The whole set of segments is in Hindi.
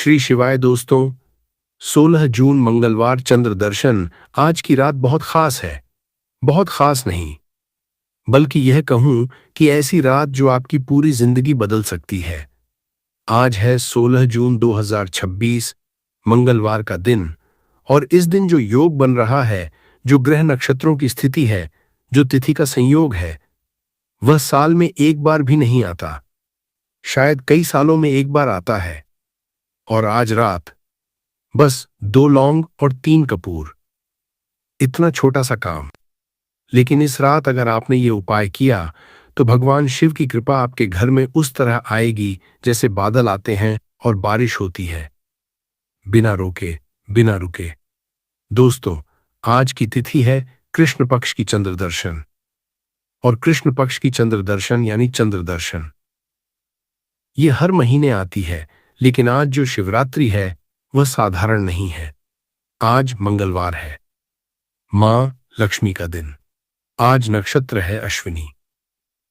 श्री शिवाय दोस्तों, 16 जून मंगलवार चंद्र दर्शन। आज की रात बहुत खास है। बहुत खास नहीं, बल्कि यह कहूं कि ऐसी रात जो आपकी पूरी जिंदगी बदल सकती है। आज है 16 जून 2026, मंगलवार का दिन। और इस दिन जो योग बन रहा है, जो ग्रह नक्षत्रों की स्थिति है, जो तिथि का संयोग है, वह साल में एक बार भी नहीं आता। शायद कई सालों में एक बार आता है। और आज रात बस 2 लौंग और 3 कपूर, इतना छोटा सा काम। लेकिन इस रात अगर आपने ये उपाय किया तो भगवान शिव की कृपा आपके घर में उस तरह आएगी जैसे बादल आते हैं और बारिश होती है, बिना रोके, बिना रुके। दोस्तों, आज की तिथि है कृष्ण पक्ष की चंद्र दर्शन। और कृष्ण पक्ष की चंद्र दर्शन यानी चंद्र दर्शन ये हर महीने आती है, लेकिन आज जो शिवरात्रि है वह साधारण नहीं है। आज मंगलवार है, मां लक्ष्मी का दिन। आज नक्षत्र है अश्विनी,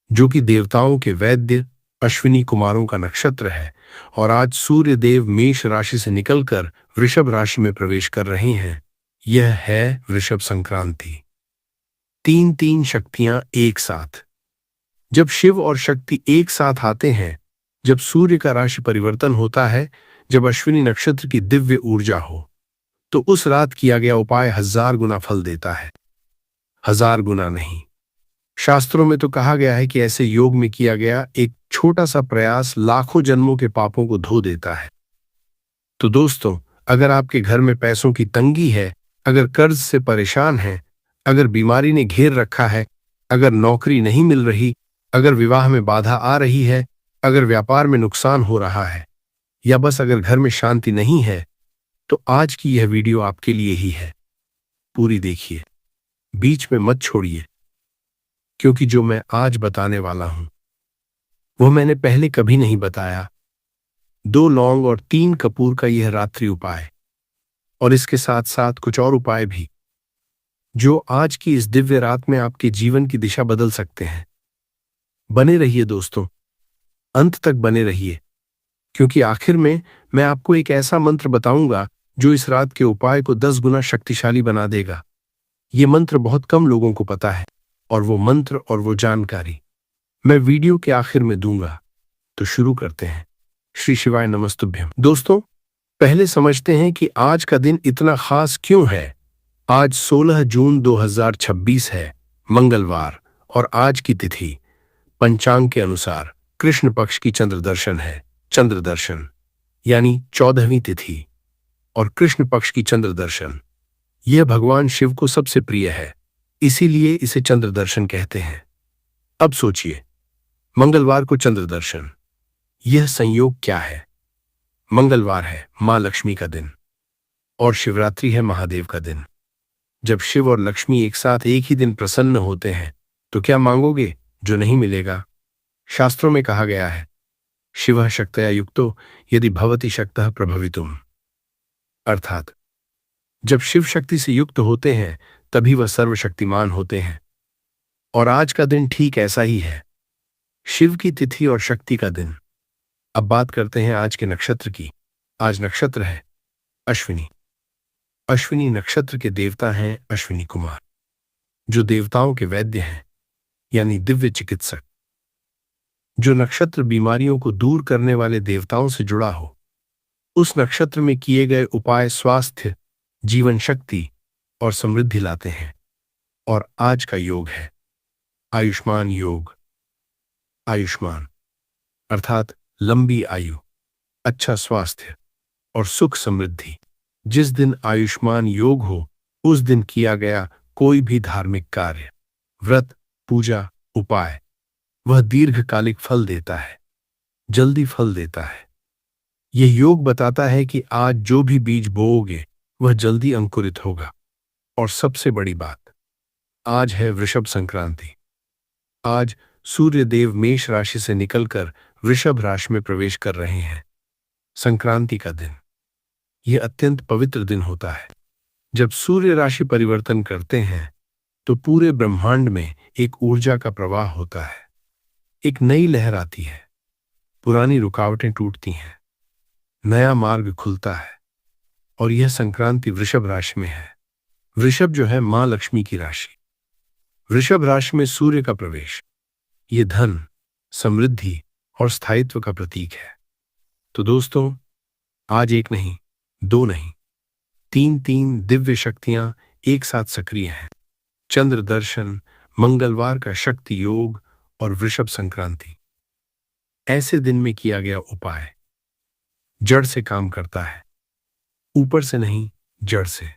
जो कि देवताओं के वैद्य अश्विनी कुमारों का नक्षत्र है। और आज सूर्य देव मेष राशि से निकलकर वृषभ राशि में प्रवेश कर रहे हैं। यह है वृषभ संक्रांति। 3 शक्तियां एक साथ। जब शिव और शक्ति एक साथ आते हैं, जब सूर्य का राशि परिवर्तन होता है, जब अश्विनी नक्षत्र की दिव्य ऊर्जा हो, तो उस रात किया गया उपाय 1000 गुना फल देता है। 1000 गुना नहीं, शास्त्रों में तो कहा गया है कि ऐसे योग में किया गया एक छोटा सा प्रयास लाखों जन्मों के पापों को धो देता है। तो दोस्तों, अगर आपके घर में पैसों की तंगी है, अगर कर्ज से परेशान हैं, अगर बीमारी ने घेर रखा है, अगर नौकरी नहीं मिल रही, अगर विवाह में बाधा आ रही है, अगर व्यापार में नुकसान हो रहा है, या बस अगर घर में शांति नहीं है, तो आज की यह वीडियो आपके लिए ही है। पूरी देखिए, बीच में मत छोड़िए, क्योंकि जो मैं आज बताने वाला हूं वो मैंने पहले कभी नहीं बताया। 2 लौंग और 3 कपूर का यह रात्रि उपाय, और इसके साथ साथ कुछ और उपाय भी, जो आज की इस दिव्य रात में आपके जीवन की दिशा बदल सकते हैं। बने रहिए दोस्तों, अंत तक बने रहिए, क्योंकि आखिर में मैं आपको एक ऐसा मंत्र बताऊंगा जो इस रात के उपाय को 10 गुना शक्तिशाली बना देगा। ये मंत्र बहुत कम लोगों को पता है, और वो मंत्र और वो जानकारी मैं वीडियो के आखिर में दूंगा। तो शुरू करते हैं। श्री शिवाय नमस्तुभ्यम। दोस्तों, पहले समझते हैं कि आज का दिन इतना खास क्यों है। आज 16 जून 2026 है, मंगलवार, और आज की तिथि पंचांग के अनुसार कृष्ण पक्ष की चंद्र दर्शन है। चंद्र दर्शन यानी 14वीं तिथि। और कृष्ण पक्ष की चंद्र दर्शन यह भगवान शिव को सबसे प्रिय है, इसीलिए इसे चंद्र दर्शन कहते हैं। अब सोचिए, मंगलवार को चंद्र दर्शन, यह संयोग क्या है। मंगलवार है मां लक्ष्मी का दिन, और शिवरात्रि है महादेव का दिन। जब शिव और लक्ष्मी एक साथ एक ही दिन प्रसन्न होते हैं, तो क्या मांगोगे जो नहीं मिलेगा। शास्त्रों में कहा गया है, शिवः शक्तया युक्तो यदि भवति शक्तः प्रभवितुम। अर्थात जब शिव शक्ति से युक्त होते हैं तभी वह सर्वशक्तिमान होते हैं। और आज का दिन ठीक ऐसा ही है, शिव की तिथि और शक्ति का दिन। अब बात करते हैं आज के नक्षत्र की। आज नक्षत्र है अश्विनी। अश्विनी नक्षत्र के देवता हैं अश्विनी कुमार, जो देवताओं के वैद्य हैं, यानी दिव्य चिकित्सक। जो नक्षत्र बीमारियों को दूर करने वाले देवताओं से जुड़ा हो, उस नक्षत्र में किए गए उपाय स्वास्थ्य, जीवन शक्ति और समृद्धि लाते हैं। और आज का योग है आयुष्मान योग। आयुष्मान अर्थात लंबी आयु, अच्छा स्वास्थ्य और सुख समृद्धि। जिस दिन आयुष्मान योग हो, उस दिन किया गया कोई भी धार्मिक कार्य, व्रत, पूजा, उपाय, वह दीर्घकालिक फल देता है, जल्दी फल देता है। यह योग बताता है कि आज जो भी बीज बोओगे वह जल्दी अंकुरित होगा। और सबसे बड़ी बात, आज है वृषभ संक्रांति। आज सूर्य देव मेष राशि से निकलकर वृषभ राशि में प्रवेश कर रहे हैं। संक्रांति का दिन यह अत्यंत पवित्र दिन होता है। जब सूर्य राशि परिवर्तन करते हैं तो पूरे ब्रह्मांड में एक ऊर्जा का प्रवाह होता है, एक नई लहर आती है, पुरानी रुकावटें टूटती हैं, नया मार्ग खुलता है। और यह संक्रांति वृषभ राशि में है। वृषभ जो है मां लक्ष्मी की राशि। वृषभ राशि में सूर्य का प्रवेश ये धन, समृद्धि और स्थायित्व का प्रतीक है। तो दोस्तों, आज एक नहीं, दो नहीं, तीन तीन दिव्य शक्तियां एक साथ सक्रिय हैं। चंद्र दर्शन, मंगलवार का शक्ति योग और वृषभ संक्रांति। ऐसे दिन में किया गया उपाय जड़ से काम करता है, ऊपर से नहीं, जड़ से।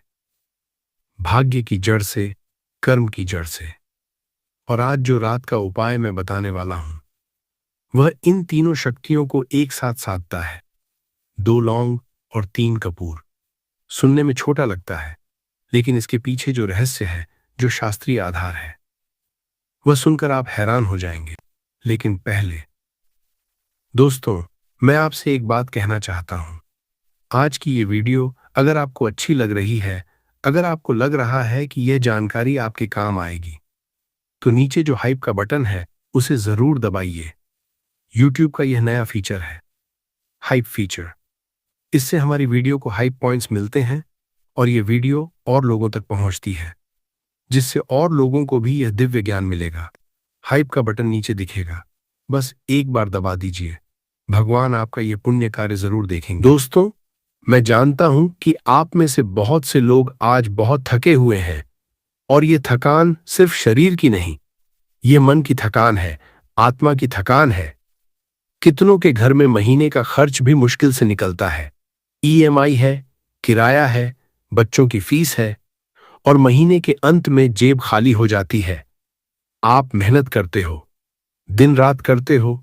भाग्य की जड़ से, कर्म की जड़ से। और आज जो रात का उपाय मैं बताने वाला हूं वह इन तीनों शक्तियों को एक साथ साधता है। 2 लौंग और 3 कपूर। सुनने में छोटा लगता है, लेकिन इसके पीछे जो रहस्य है, जो शास्त्रीय आधार है, वह सुनकर आप हैरान हो जाएंगे। लेकिन पहले दोस्तों, मैं आपसे एक बात कहना चाहता हूं। आज की ये वीडियो अगर आपको अच्छी लग रही है, अगर आपको लग रहा है कि यह जानकारी आपके काम आएगी, तो नीचे जो हाइप का बटन है उसे जरूर दबाइए। YouTube का यह नया फीचर है, हाइप फीचर। इससे हमारी वीडियो को हाइप पॉइंट्स मिलते हैं और यह वीडियो और लोगों तक पहुंचती है, जिससे और लोगों को भी यह दिव्य ज्ञान मिलेगा। हाइप का बटन नीचे दिखेगा, बस एक बार दबा दीजिए। भगवान आपका यह पुण्य कार्य जरूर देखेंगे। दोस्तों, मैं जानता हूं कि आप में से बहुत से लोग आज बहुत थके हुए हैं, और ये थकान सिर्फ शरीर की नहीं, ये मन की थकान है, आत्मा की थकान है। कितनों के घर में महीने का खर्च भी मुश्किल से निकलता है। EMI है, किराया है, बच्चों की फीस है, और महीने के अंत में जेब खाली हो जाती है। आप मेहनत करते हो, दिन रात करते हो,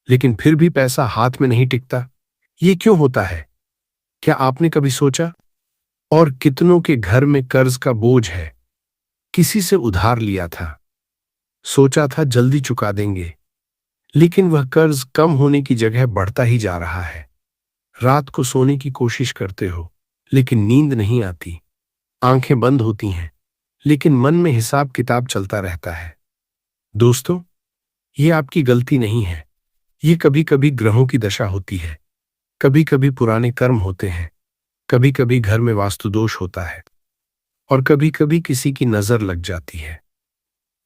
लेकिन फिर भी पैसा हाथ में नहीं टिकता। ये क्यों होता है? क्या आपने कभी सोचा? और कितनों के घर में कर्ज का बोझ है, किसी से उधार लिया था, सोचा था जल्दी चुका देंगे, लेकिन वह कर्ज कम होने की जगह बढ़ता ही जा रहा है। रात को सोने की कोशिश करते हो, लेकिन नींद नहीं आती। आंखें बंद होती हैं, लेकिन मन में हिसाब किताब चलता रहता है। दोस्तों, ये आपकी गलती नहीं है। ये कभी कभी ग्रहों की दशा होती है, कभी कभी पुराने कर्म होते हैं, कभी कभी घर में वास्तु दोष होता है, और कभी कभी किसी की नजर लग जाती है।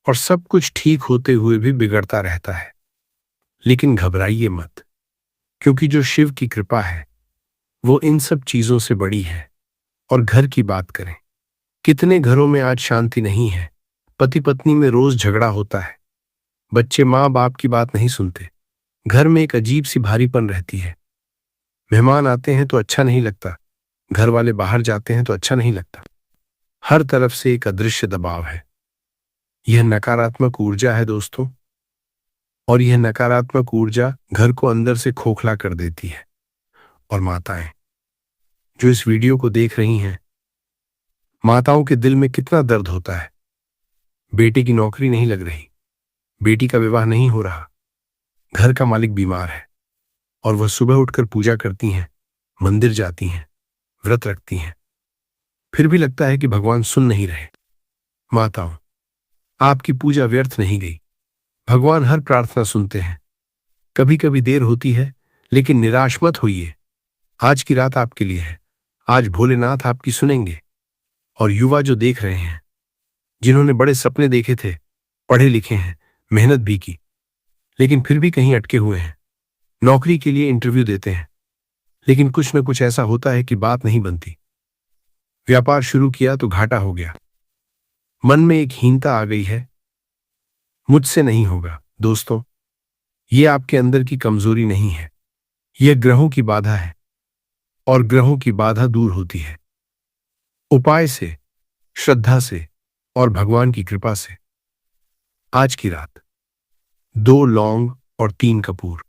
और सब कुछ ठीक होते हुए भी बिगड़ता रहता है। लेकिन घबराइए मत, क्योंकि जो शिव की कृपा है वो इन सब चीजों से बड़ी है। और घर की बात करें, कितने घरों में आज शांति नहीं है। पति पत्नी में रोज झगड़ा होता है, बच्चे माँ बाप की बात नहीं सुनते, घर में एक अजीब सी भारीपन रहती है। मेहमान आते हैं तो अच्छा नहीं लगता, घर वाले बाहर जाते हैं तो अच्छा नहीं लगता। हर तरफ से एक अदृश्य दबाव है। यह नकारात्मक ऊर्जा है दोस्तों, और यह नकारात्मक ऊर्जा घर को अंदर से खोखला कर देती है। और माताएं जो इस वीडियो को देख रही हैं, माताओं के दिल में कितना दर्द होता है। बेटे की नौकरी नहीं लग रही, बेटी का विवाह नहीं हो रहा, घर का मालिक बीमार है, और वह सुबह उठकर पूजा करती हैं, मंदिर जाती हैं, व्रत रखती हैं, फिर भी लगता है कि भगवान सुन नहीं रहे। माताओं, आपकी पूजा व्यर्थ नहीं गई। भगवान हर प्रार्थना सुनते हैं। कभी कभी देर होती है, लेकिन निराश मत होइए। आज की रात आपके लिए है। आज भोलेनाथ आपकी सुनेंगे। और युवा जो देख रहे हैं, जिन्होंने बड़े सपने देखे थे, पढ़े लिखे हैं, मेहनत भी की, लेकिन फिर भी कहीं अटके हुए हैं, नौकरी के लिए इंटरव्यू देते हैं, लेकिन कुछ न कुछ ऐसा होता है कि बात नहीं बनती। व्यापार शुरू किया तो घाटा हो गया, मन में एक हीनता आ गई है, मुझसे नहीं होगा। दोस्तों, ये आपके अंदर की कमजोरी नहीं है, यह ग्रहों की बाधा है, और ग्रहों की बाधा दूर होती है उपाय से, श्रद्धा से, और भगवान की कृपा से। आज की रात 2 लौंग और 3 कपूर,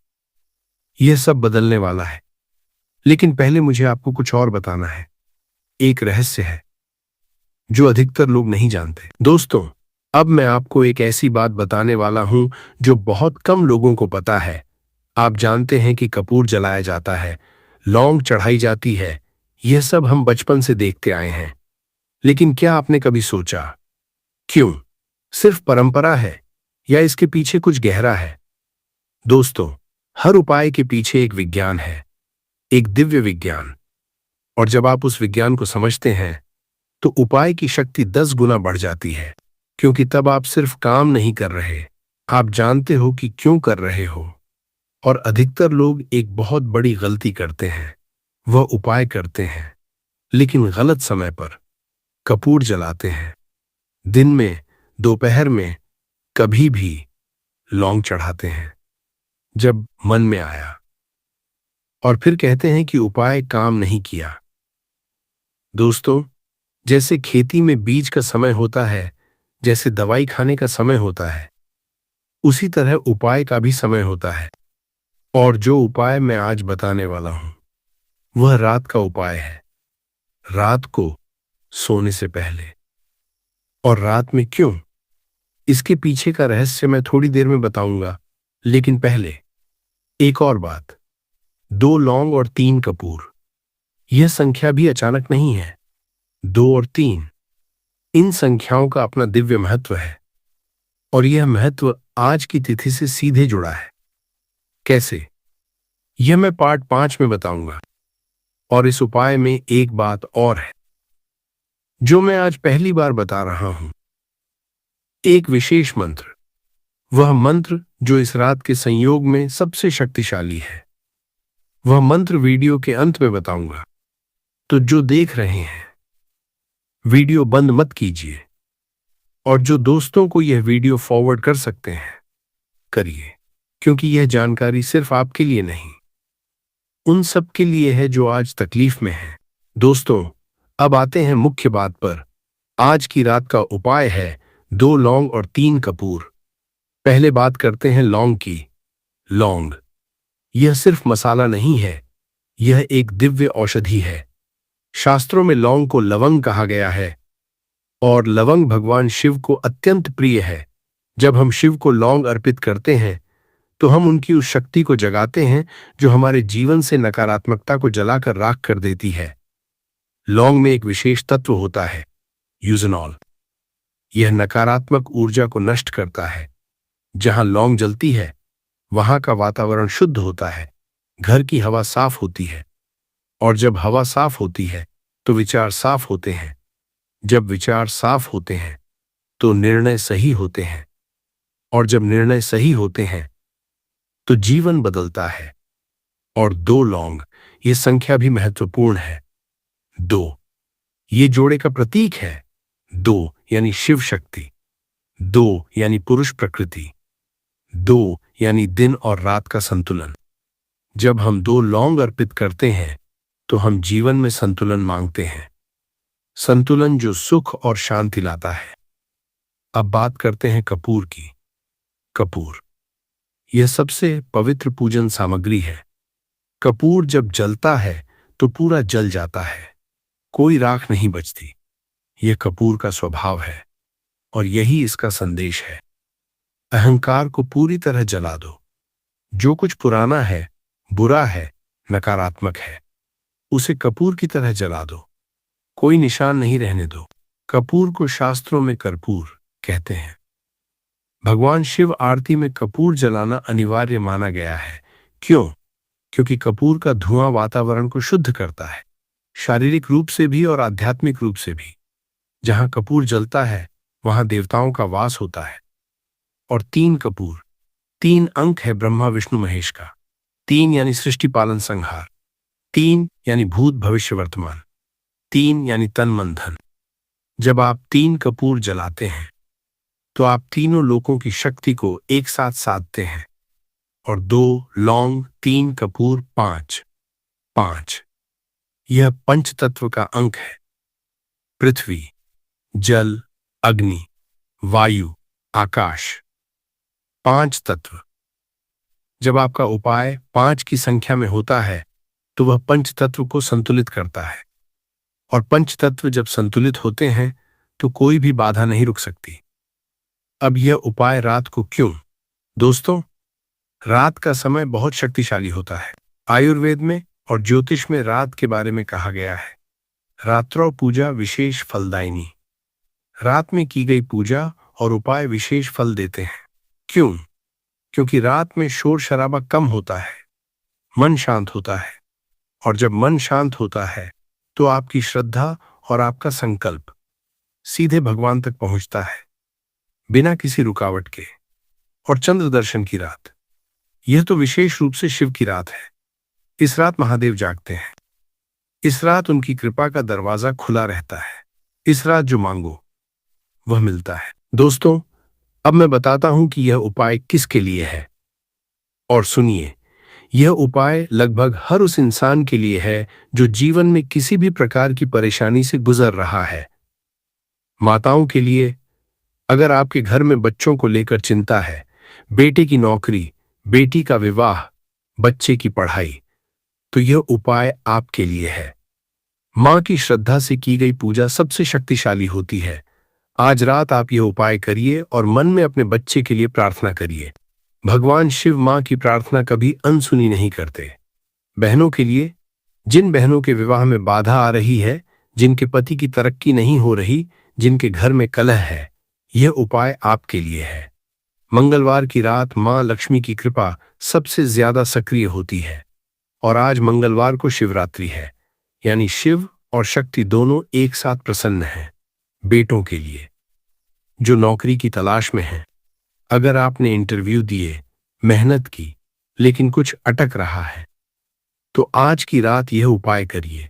यह सब बदलने वाला है। लेकिन पहले मुझे आपको कुछ और बताना है। एक रहस्य है जो अधिकतर लोग नहीं जानते। दोस्तों, अब मैं आपको एक ऐसी बात बताने वाला हूं जो बहुत कम लोगों को पता है। आप जानते हैं कि कपूर जलाया जाता है, लौंग चढ़ाई जाती है, यह सब हम बचपन से देखते आए हैं। लेकिन क्या आपने कभी सोचा, क्यों? सिर्फ परंपरा है या इसके पीछे कुछ गहरा है? दोस्तों, हर उपाय के पीछे एक विज्ञान है, एक दिव्य विज्ञान। और जब आप उस विज्ञान को समझते हैं तो उपाय की शक्ति 10 गुना बढ़ जाती है, क्योंकि तब आप सिर्फ काम नहीं कर रहे, आप जानते हो कि क्यों कर रहे हो। और अधिकतर लोग एक बहुत बड़ी गलती करते हैं, वह उपाय करते हैं लेकिन गलत समय पर। कपूर जलाते हैं, दिन में, दोपहर में, कभी भी। लौंग चढ़ाते हैं जब मन में आया, और फिर कहते हैं कि उपाय काम नहीं किया। दोस्तों, जैसे खेती में बीज का समय होता है, जैसे दवाई खाने का समय होता है, उसी तरह उपाय का भी समय होता है। और जो उपाय मैं आज बताने वाला हूं वह रात का उपाय है, रात को सोने से पहले। और रात में क्यों, इसके पीछे का रहस्य मैं थोड़ी देर में बताऊंगा, लेकिन पहले एक और बात। 2 लौंग और 3 कपूर, यह संख्या भी अचानक नहीं है। 2 और 3, इन संख्याओं का अपना दिव्य महत्व है, और यह महत्व आज की तिथि से सीधे जुड़ा है। कैसे, यह मैं पार्ट 5 में बताऊंगा। और इस उपाय में एक बात और है जो मैं आज पहली बार बता रहा हूं, एक विशेष मंत्र। वह मंत्र जो इस रात के संयोग में सबसे शक्तिशाली है। वह मंत्र वीडियो के अंत में बताऊंगा। तो जो देख रहे हैं, वीडियो बंद मत कीजिए, और जो दोस्तों को यह वीडियो फॉरवर्ड कर सकते हैं, करिए, क्योंकि यह जानकारी सिर्फ आपके लिए नहीं, उन सब के लिए है जो आज तकलीफ में हैं। दोस्तों, अब आते हैं मुख्य बात पर। आज की रात का उपाय है 2 लौंग और 3 कपूर। पहले बात करते हैं लौंग की। लौंग, यह सिर्फ मसाला नहीं है, यह एक दिव्य औषधि है। शास्त्रों में लौंग को लवंग कहा गया है, और लवंग भगवान शिव को अत्यंत प्रिय है। जब हम शिव को लौंग अर्पित करते हैं तो हम उनकी उस शक्ति को जगाते हैं जो हमारे जीवन से नकारात्मकता को जलाकर राख कर देती है। लौंग में एक विशेष तत्व होता है, यूजनॉल। यह नकारात्मक ऊर्जा को नष्ट करता है। जहां लौंग जलती है वहां का वातावरण शुद्ध होता है, घर की हवा साफ होती है, और जब हवा साफ होती है तो विचार साफ होते हैं। जब विचार साफ होते हैं तो निर्णय सही होते हैं, और जब निर्णय सही होते हैं तो जीवन बदलता है। और 2 लौंग, ये संख्या भी महत्वपूर्ण है। 2, ये जोड़े का प्रतीक है। 2 यानी शिव शक्ति, 2 यानी पुरुष प्रकृति, 2 यानी दिन और रात का संतुलन। जब हम 2 लौंग अर्पित करते हैं तो हम जीवन में संतुलन मांगते हैं, संतुलन जो सुख और शांति लाता है। अब बात करते हैं कपूर की। कपूर, यह सबसे पवित्र पूजन सामग्री है। कपूर जब जलता है तो पूरा जल जाता है, कोई राख नहीं बचती। यह कपूर का स्वभाव है, और यही इसका संदेश है। अहंकार को पूरी तरह जला दो। जो कुछ पुराना है, बुरा है, नकारात्मक है, उसे कपूर की तरह जला दो। कोई निशान नहीं रहने दो। कपूर को शास्त्रों में कर्पूर कहते हैं। भगवान शिव आरती में कपूर जलाना अनिवार्य माना गया है। क्यों? क्योंकि कपूर का धुआं वातावरण को शुद्ध करता है, शारीरिक रूप से भी और आध्यात्मिक रूप से भी। जहां कपूर जलता है वहां देवताओं का वास होता है। और 3 कपूर, 3 अंक है ब्रह्मा विष्णु महेश का। 3 यानी सृष्टि पालन संहार, 3 यानी भूत भविष्य वर्तमान, 3 यानी तन मन धन। जब आप 3 कपूर जलाते हैं तो आप तीनों लोकों की शक्ति को एक साथ साधते हैं। और 2 लौंग, 3 कपूर, 5, यह पंच तत्व का अंक है। पृथ्वी, जल, अग्नि, वायु, आकाश, 5 तत्व। जब आपका उपाय 5 की संख्या में होता है तो वह पंच तत्व को संतुलित करता है, और पंच तत्व जब संतुलित होते हैं तो कोई भी बाधा नहीं रुक सकती। अब यह उपाय रात को क्यों? दोस्तों, रात का समय बहुत शक्तिशाली होता है। आयुर्वेद में और ज्योतिष में रात के बारे में कहा गया है, रात्रौ पूजा विशेष फलदायिनी। रात में की गई पूजा और उपाय विशेष फल देते हैं। क्यों? क्योंकि रात में शोर शराबा कम होता है, मन शांत होता है, और जब मन शांत होता है तो आपकी श्रद्धा और आपका संकल्प सीधे भगवान तक पहुंचता है, बिना किसी रुकावट के। और चंद्र दर्शन की रात, यह तो विशेष रूप से शिव की रात है। इस रात महादेव जागते हैं। इस रात उनकी कृपा का दरवाजा खुला रहता है। इस रात जो मांगो वह मिलता है। दोस्तों, अब मैं बताता हूं कि यह उपाय किसके लिए है। और सुनिए, यह उपाय लगभग हर उस इंसान के लिए है जो जीवन में किसी भी प्रकार की परेशानी से गुजर रहा है। माताओं के लिए, अगर आपके घर में बच्चों को लेकर चिंता है, बेटे की नौकरी, बेटी का विवाह, बच्चे की पढ़ाई, तो यह उपाय आपके लिए है। मां की श्रद्धा से की गई पूजा सबसे शक्तिशाली होती है। आज रात आप यह उपाय करिए और मन में अपने बच्चे के लिए प्रार्थना करिए। भगवान शिव मां की प्रार्थना कभी अनसुनी नहीं करते। बहनों के लिए, जिन बहनों के विवाह में बाधा आ रही है, जिनके पति की तरक्की नहीं हो रही, जिनके घर में कलह है, यह उपाय आपके लिए है। मंगलवार की रात मां लक्ष्मी की कृपा सबसे ज्यादा सक्रिय होती है। और आज मंगलवार को शिवरात्रि है, यानी शिव और शक्ति दोनों एक साथ प्रसन्न हैं। बेटों के लिए, जो नौकरी की तलाश में हैं, अगर आपने इंटरव्यू दिए, मेहनत की, लेकिन कुछ अटक रहा है, तो आज की रात यह उपाय करिए।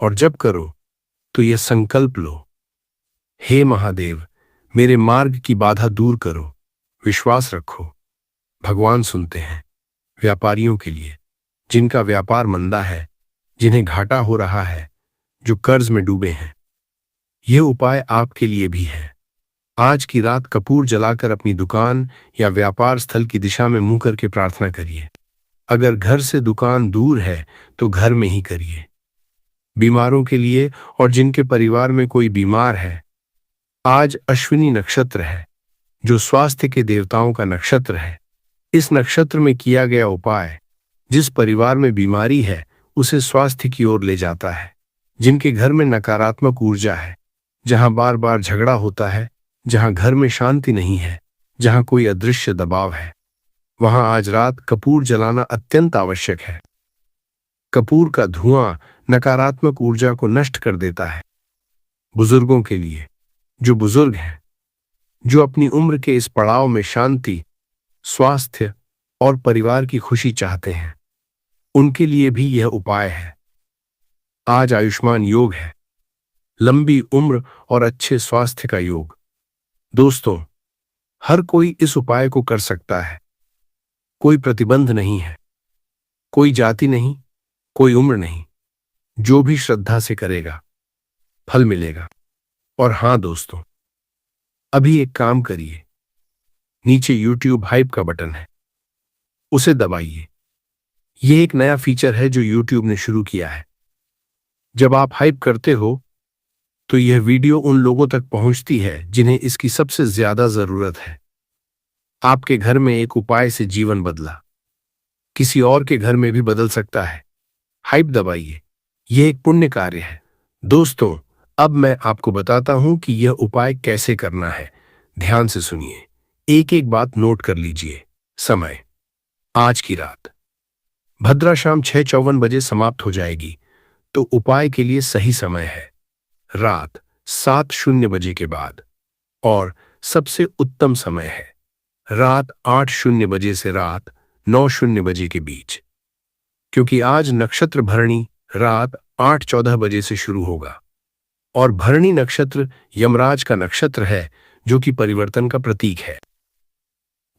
और जब करो तो यह संकल्प लो, हे महादेव, मेरे मार्ग की बाधा दूर करो। विश्वास रखो, भगवान सुनते हैं। व्यापारियों के लिए, जिनका व्यापार मंदा है, जिन्हें घाटा हो रहा है, जो कर्ज में डूबे हैं, यह उपाय आपके लिए भी है। आज की रात कपूर जलाकर अपनी दुकान या व्यापार स्थल की दिशा में मुंह करके प्रार्थना करिए। अगर घर से दुकान दूर है तो घर में ही करिए। बीमारों के लिए और जिनके परिवार में कोई बीमार है, आज अश्विनी नक्षत्र है, जो स्वास्थ्य के देवताओं का नक्षत्र है। इस नक्षत्र में किया गया उपाय जिस परिवार में बीमारी है उसे स्वास्थ्य की ओर ले जाता है। जिनके घर में नकारात्मक ऊर्जा है, जहां बार बार झगड़ा होता है, जहां घर में शांति नहीं है, जहां कोई अदृश्य दबाव है, वहां आज रात कपूर जलाना अत्यंत आवश्यक है। कपूर का धुआं नकारात्मक ऊर्जा को नष्ट कर देता है। बुजुर्गों के लिए, जो बुजुर्ग हैं, जो अपनी उम्र के इस पड़ाव में शांति, स्वास्थ्य और परिवार की खुशी चाहते हैं, उनके लिए भी यह उपाय है। आज आयुष्मान योग है, लंबी उम्र और अच्छे स्वास्थ्य का योग। दोस्तों, हर कोई इस उपाय को कर सकता है। कोई प्रतिबंध नहीं है, कोई जाति नहीं, कोई उम्र नहीं। जो भी श्रद्धा से करेगा, फल मिलेगा। और हां दोस्तों, अभी एक काम करिए, नीचे YouTube हाइप का बटन है, उसे दबाइए। यह एक नया फीचर है जो YouTube ने शुरू किया है। जब आप हाइप करते हो तो यह वीडियो उन लोगों तक पहुंचती है जिन्हें इसकी सबसे ज्यादा जरूरत है। आपके घर में एक उपाय से जीवन बदला, किसी और के घर में भी बदल सकता है। हाइप दबाइए, यह एक पुण्य कार्य है। दोस्तों, अब मैं आपको बताता हूं कि यह उपाय कैसे करना है। ध्यान से सुनिए, एक एक बात नोट कर लीजिए। समय, आज की रात भद्रा शाम 6:54 बजे समाप्त हो जाएगी, तो उपाय के लिए सही समय है रात 7:00 बजे के बाद। और सबसे उत्तम समय है रात 8:00 बजे से रात 9:00 बजे के बीच, क्योंकि आज नक्षत्र भरणी रात 8:14 बजे से शुरू होगा। और भरणी नक्षत्र यमराज का नक्षत्र है, जो कि परिवर्तन का प्रतीक है।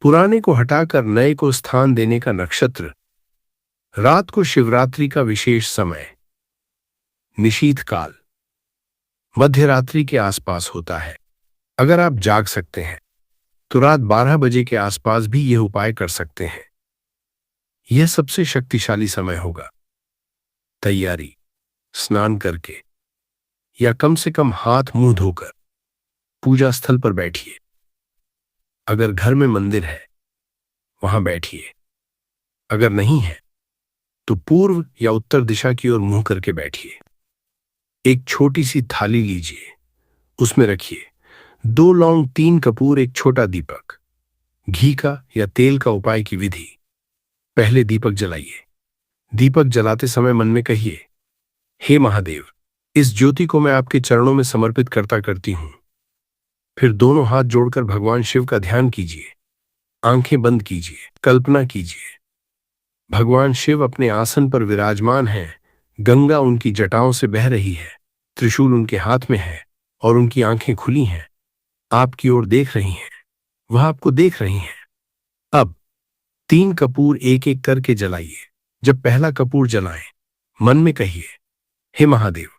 पुराने को हटाकर नए को स्थान देने का नक्षत्र। रात को शिवरात्रि का विशेष समय निशीथ काल मध्यरात्रि के आसपास होता है। अगर आप जाग सकते हैं तो रात 12 बजे के आसपास भी यह उपाय कर सकते हैं। यह सबसे शक्तिशाली समय होगा। तैयारी, स्नान करके या कम से कम हाथ मुंह धोकर पूजा स्थल पर बैठिए। अगर घर में मंदिर है वहां बैठिए, अगर नहीं है तो पूर्व या उत्तर दिशा की ओर मुंह करके बैठिए। एक छोटी सी थाली लीजिए, उसमें रखिए 2 लौंग, 3 कपूर, एक छोटा दीपक। घी का या तेल का उपाय की विधि। पहले दीपक जलाइए, दीपक जलाते समय मन में कहिए, हे महादेव, इस ज्योति को मैं आपके चरणों में समर्पित करती हूं। फिर दोनों हाथ जोड़कर भगवान शिव का ध्यान कीजिए। आंखें बंद कीजिए। कल्पना कीजिए, भगवान शिव अपने आसन पर विराजमान हैं। गंगा उनकी जटाओं से बह रही है। त्रिशूल उनके हाथ में है और उनकी आंखें खुली हैं। आपकी ओर देख रही हैं। वह आपको देख रही हैं। अब 3 कपूर एक एक करके जलाइए। जब पहला कपूर जलाएं, मन में कहिए, हे महादेव,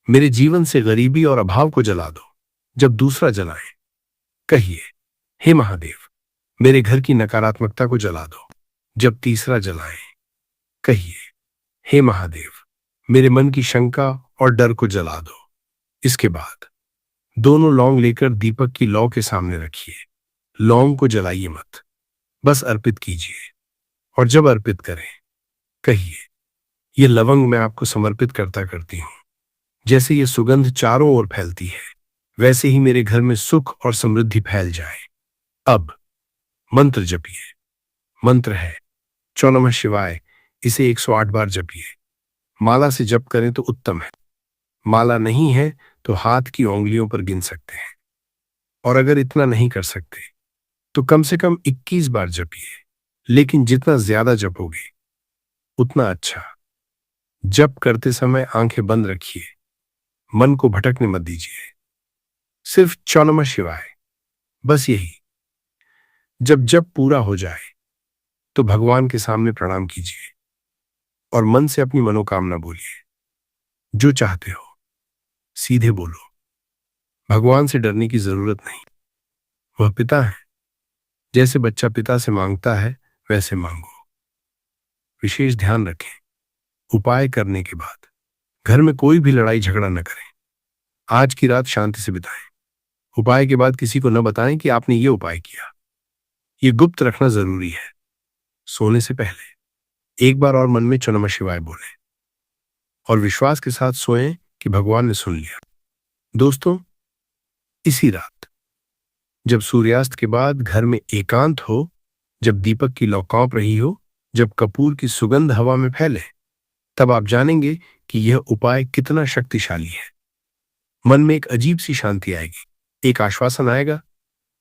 मेरे जीवन से गरीबी और अभाव को जला दो। जब दूसरा जलाएं, कहिए, हे महादेव, मेरे घर की नकारात्मकता को जला दो। जब तीसरा जलाएं, कहिए, हे महादेव, मेरे मन की शंका और डर को जला दो। इसके बाद दोनों लौंग लेकर दीपक की लौ के सामने रखिए। लौंग को जलाइए मत, बस अर्पित कीजिए। और जब अर्पित करें, कहिए, ये लवंग मैं आपको समर्पित करती हूं। जैसे ये सुगंध चारों ओर फैलती है, वैसे ही मेरे घर में सुख और समृद्धि फैल जाए। अब मंत्र जपिए। मंत्र है चौ नमः शिवाय। इसे 108 बार जपिए। माला से जप करें तो उत्तम है। माला नहीं है तो हाथ की उंगलियों पर गिन सकते हैं। और अगर इतना नहीं कर सकते तो कम से कम 21 बार जपिए। लेकिन जितना ज्यादा जपोगे उतना अच्छा। जप करते समय आंखें बंद रखिए। मन को भटकने मत दीजिए। सिर्फ चौ नमः शिवाय, बस यही। जब जप पूरा हो जाए तो भगवान के सामने प्रणाम कीजिए और मन से अपनी मनोकामना बोलिए। जो चाहते हो सीधे बोलो। भगवान से डरने की जरूरत नहीं। वह पिता है। जैसे बच्चा पिता से मांगता है वैसे मांगो। विशेष ध्यान रखें, उपाय करने के बाद घर में कोई भी लड़ाई झगड़ा न करें। आज की रात शांति से बिताएं। उपाय के बाद किसी को न बताएं कि आपने ये उपाय किया। ये गुप्त रखना जरूरी है। सोने से पहले एक बार और मन में चौ नमः शिवाय बोलें और विश्वास के साथ सोएं कि भगवान ने सुन लिया। दोस्तों, इसी रात जब सूर्यास्त के बाद घर में एकांत हो, जब दीपक की लौ कांप रही हो, जब कपूर की सुगंध हवा में फैले, तब आप जानेंगे कि यह उपाय कितना शक्तिशाली है। मन में एक अजीब सी शांति आएगी। एक आश्वासन आएगा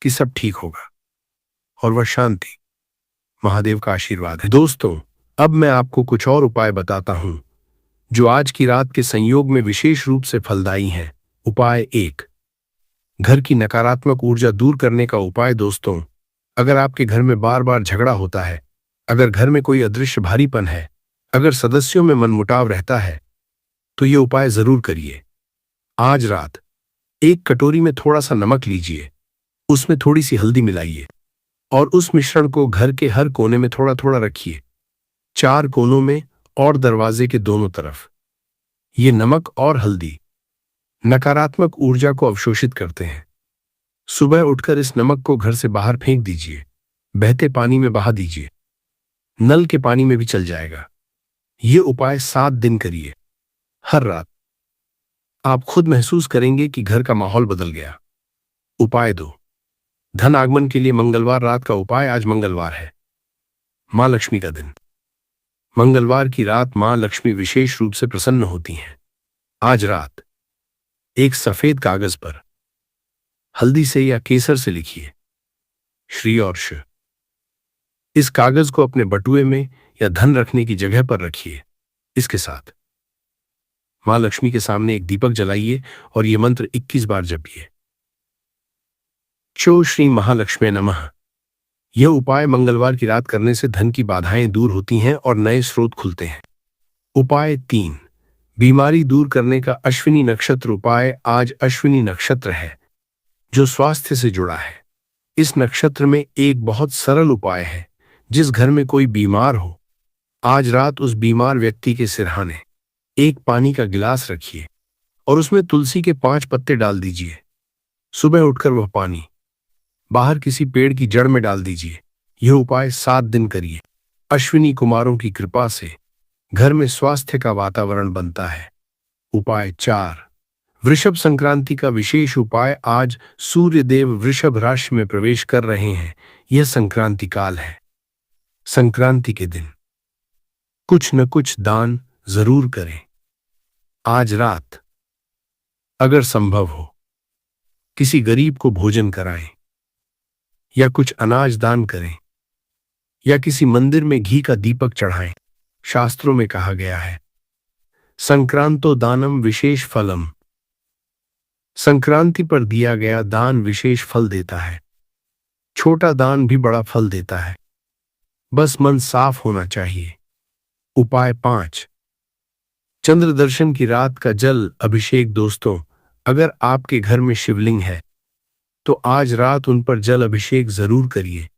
कि सब ठीक होगा। और वह शांति महादेव का आशीर्वाद है। दोस्तों, अब मैं आपको कुछ और उपाय बताता हूं जो आज की रात के संयोग में विशेष रूप से फलदायी हैं। उपाय 1, घर की नकारात्मक ऊर्जा दूर करने का उपाय। दोस्तों, अगर आपके घर में बार बार झगड़ा होता है, अगर घर में कोई अदृश्य भारीपन है, अगर सदस्यों में मनमुटाव रहता है, तो ये उपाय जरूर करिए। आज रात एक कटोरी में थोड़ा सा नमक लीजिए, उसमें थोड़ी सी हल्दी मिलाइए और उस मिश्रण को घर के हर कोने में थोड़ा थोड़ा रखिए। 4 कोनों में और दरवाजे के दोनों तरफ। ये नमक और हल्दी नकारात्मक ऊर्जा को अवशोषित करते हैं। सुबह उठकर इस नमक को घर से बाहर फेंक दीजिए। बहते पानी में बहा दीजिए। नल के पानी में भी चल जाएगा। ये उपाय 7 दिन करिए। हर रात आप खुद महसूस करेंगे कि घर का माहौल बदल गया। उपाय 2, धन आगमन के लिए मंगलवार रात का उपाय। आज मंगलवार है, मां लक्ष्मी का दिन। मंगलवार की रात मां लक्ष्मी विशेष रूप से प्रसन्न होती हैं। आज रात एक सफेद कागज पर हल्दी से या केसर से लिखिए श्री और श। इस कागज को अपने बटुए में या धन रखने की जगह पर रखिए। इसके साथ मां लक्ष्मी के सामने एक दीपक जलाइए और यह मंत्र 21 बार जपिए। चो श्री महालक्ष्मी नमः। यह उपाय मंगलवार की रात करने से धन की बाधाएं दूर होती हैं और नए स्रोत खुलते हैं। उपाय 3, बीमारी दूर करने का अश्विनी नक्षत्र उपाय। आज अश्विनी नक्षत्र है जो स्वास्थ्य से जुड़ा है। इस नक्षत्र में एक बहुत सरल उपाय है। जिस घर में कोई बीमार हो, आज रात उस बीमार व्यक्ति के सिरहाने एक पानी का गिलास रखिए और उसमें तुलसी के 5 पत्ते डाल दीजिए। सुबह उठकर वह पानी बाहर किसी पेड़ की जड़ में डाल दीजिए। यह उपाय 7 दिन करिए। अश्विनी कुमारों की कृपा से घर में स्वास्थ्य का वातावरण बनता है। उपाय 4, वृषभ संक्रांति का विशेष उपाय। आज सूर्य देव वृषभ राशि में प्रवेश कर रहे हैं। यह संक्रांति काल है। संक्रांति के दिन कुछ न कुछ दान जरूर करें। आज रात अगर संभव हो किसी गरीब को भोजन कराएं, या कुछ अनाज दान करें, या किसी मंदिर में घी का दीपक चढ़ाएं। शास्त्रों में कहा गया है, संक्रांतो दानम विशेष फलम। संक्रांति पर दिया गया दान विशेष फल देता है। छोटा दान भी बड़ा फल देता है, बस मन साफ होना चाहिए। उपाय 5, चंद्र दर्शन की रात का जल अभिषेक। दोस्तों, अगर आपके घर में शिवलिंग है तो आज रात उन पर जल अभिषेक जरूर करिए,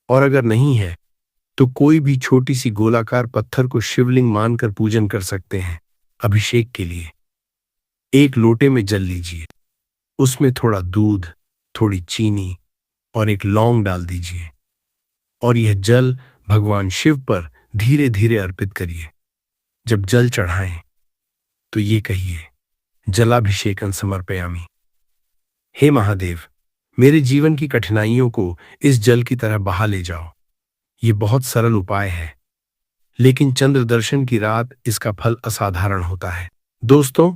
और अगर नहीं है तो कोई भी छोटी सी गोलाकार पत्थर को शिवलिंग मानकर पूजन कर सकते हैं। अभिषेक के लिए एक लोटे में जल लीजिए, उसमें थोड़ा दूध, थोड़ी चीनी और एक लौंग डाल दीजिए, और यह जल भगवान शिव पर धीरे धीरे अर्पित करिए। जब जल चढ़ाएं तो ये कहिए, जलाभिषेकं समर्पयामि। हे महादेव, मेरे जीवन की कठिनाइयों को इस जल की तरह बहा ले जाओ। ये बहुत सरल उपाय है, लेकिन चंद्र दर्शन की रात इसका फल असाधारण होता है। दोस्तों,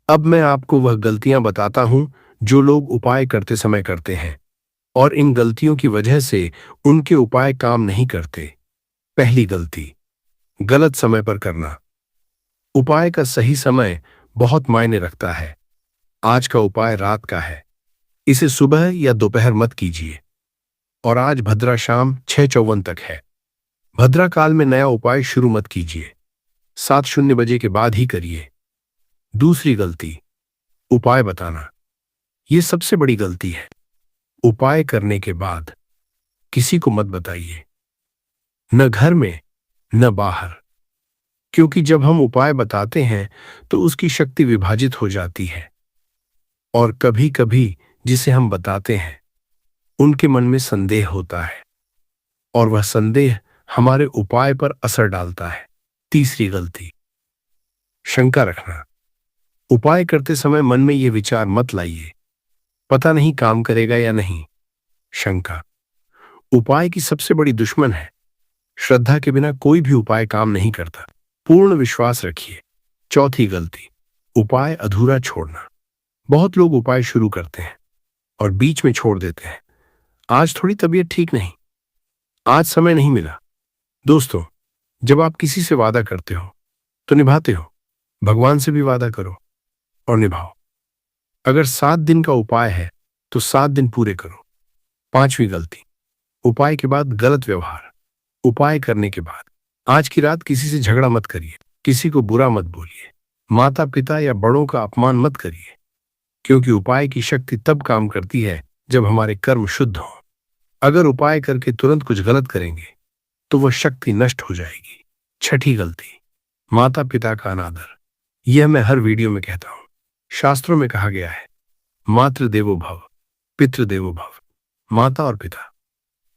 अब मैं आपको वह गलतियां बताता हूं जो लोग उपाय करते समय करते हैं, और इन गलतियों की वजह से उनके उपाय काम नहीं करते। पहली गलती, गलत समय पर करना। उपाय का सही समय बहुत मायने रखता है। आज का उपाय रात का है, इसे सुबह या दोपहर मत कीजिए। और आज भद्रा शाम 6:54 तक है। भद्रा काल में नया उपाय शुरू मत कीजिए, 7:00 बजे के बाद ही करिए। दूसरी गलती, उपाय बताना। यह सबसे बड़ी गलती है। उपाय करने के बाद किसी को मत बताइए, न घर में न बाहर, क्योंकि जब हम उपाय बताते हैं तो उसकी शक्ति विभाजित हो जाती है, और कभी कभी जिसे हम बताते हैं उनके मन में संदेह होता है, और वह संदेह हमारे उपाय पर असर डालता है। तीसरी गलती, शंका रखना। उपाय करते समय मन में यह विचार मत लाइए, पता नहीं काम करेगा या नहीं। शंका उपाय की सबसे बड़ी दुश्मन है। श्रद्धा के बिना कोई भी उपाय काम नहीं करता। पूर्ण विश्वास रखिए। चौथी गलती, उपाय अधूरा छोड़ना। बहुत लोग उपाय शुरू करते हैं और बीच में छोड़ देते हैं। आज थोड़ी तबीयत ठीक नहीं, आज समय नहीं मिला। दोस्तों, जब आप किसी से वादा करते हो तो निभाते हो। भगवान से भी वादा करो और निभाओ। अगर 7 दिन का उपाय है तो 7 दिन पूरे करो। पांचवी गलती, उपाय के बाद गलत व्यवहार। उपाय करने के बाद आज की रात किसी से झगड़ा मत करिए, किसी को बुरा मत बोलिए, माता पिता या बड़ों का अपमान मत करिए, क्योंकि उपाय की शक्ति तब काम करती है जब हमारे कर्म शुद्ध हों। अगर उपाय करके तुरंत कुछ गलत करेंगे तो वह शक्ति नष्ट हो जाएगी। छठी गलती, माता पिता का अनादर। यह मैं हर वीडियो में कहता हूं। शास्त्रों में कहा गया है, मातृ देवो भव, पितृ देवो भव। माता और पिता